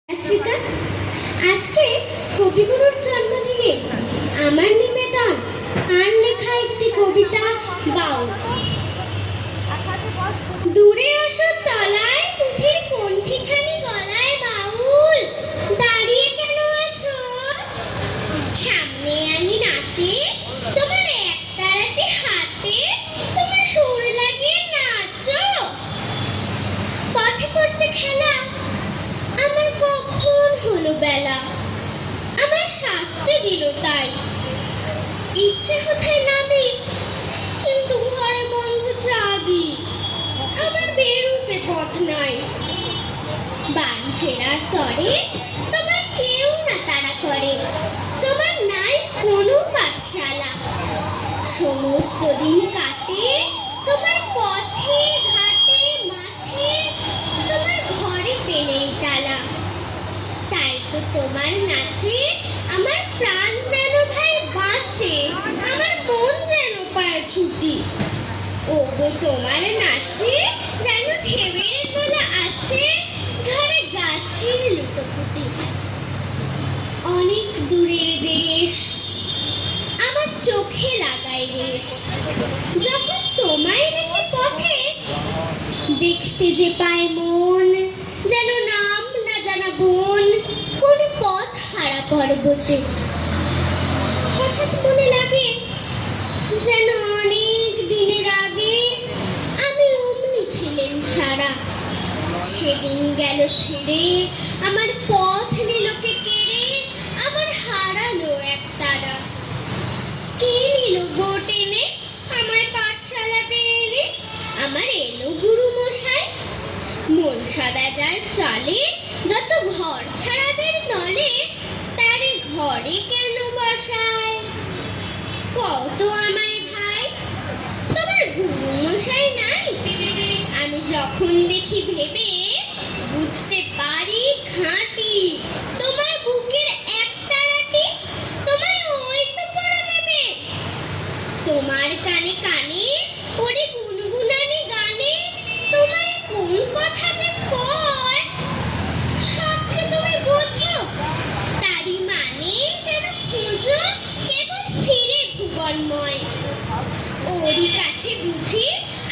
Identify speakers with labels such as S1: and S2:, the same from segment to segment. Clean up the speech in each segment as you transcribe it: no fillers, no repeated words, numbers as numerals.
S1: পত্রিকা আজকে কবিগুরুর জন্মদিনে আমার নিবেদন আর লেখা একটি কবিতা বাউল। দূরে আসো তলায় পুঁথির কোনঠিখানি গলায় বাউল, দাঁড়িয়ে কেন আছো? সামনে আমি নাতে, তোমার একতারাটি হাতে, তোমার সুর লাগিয়ে নাচো। পথে করতে খেলা, আমার কখন হলো বেলা, আমার শাস্তি দিল তাই। ইচ্ছে কোথায় নামি, কিন্তু ঘরে বন্ধ চাবি, আমার বেরুতে পথ নাই। বাড়ি ফেরার তরে তোমার কেউ না তাড়া করে, তোমার নাই কোনো পাঠশালা। সমস্ত দিন কাটে তোমার পথে ঘাটে মাঠে, তোমার ঘরেতে নেই তালা। তাই তো তোমার নাচে আমার প্রাণ যেন ভাই বাঁচে, আমার মন যেন পায় ছুটি। ওগো তোমার নাচে যেন ঢেউয়ের গোলা আছে, ঝরে গাছের লুটোপুটি। অনেক দূরের দেশ আমার চোখে লাগায় রেশ, যখন তোমায় দেখে পথে, দেখতে যে পায় মন যেন নাম না জানা বন, কোন পথ হারা পর্বতে। হঠাৎ মনে লাগে যেন অনেক দিনের আগে আমি অমনি ছিলেন ছাড়া। সেদিন গেল ছেড়ে, আমার পথ নিল কে কেড়ে, আমার হারালো এক তারা। কে নিল গো টেনে আমায় পাঠশালাতে এনে? আমার এলো গুরু মশাই। মন সাদা যার চলে, যত ঘর ছাড়াদের দলে, তারে ঘরে কেন বসায়? কত আমায় ভাই, তোমার গুরু মশাই নাই? আমি যখন দেখি ভেবে, বুঝতে পারি খাঁটি তোমার বুকের একটা রাটি, তোমায় ওই তো পড়ে দেবে। তোমার কানে কানে ওরে গুনগুনানি গানে, তোমায় কোন কথা যে কয়, সব কি তুমি বোঝো? তারি মানে যেন খুঁজো কেবল ফিরে ভুবনময়। ওরই কাছে বুঝি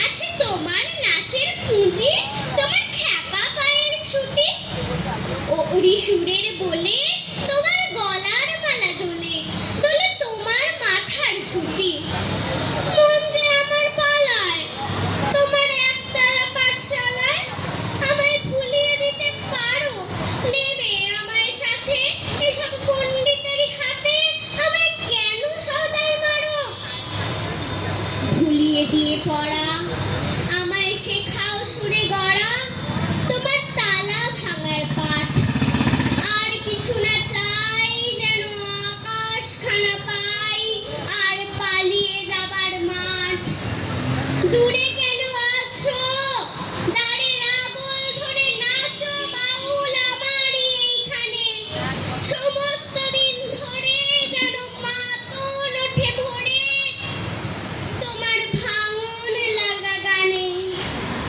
S1: আছে তোমার নাচের পুঁজি, তোমার খ্যাপা পায়ের ছুটি। ওরি সুরের বলে তোমার গলার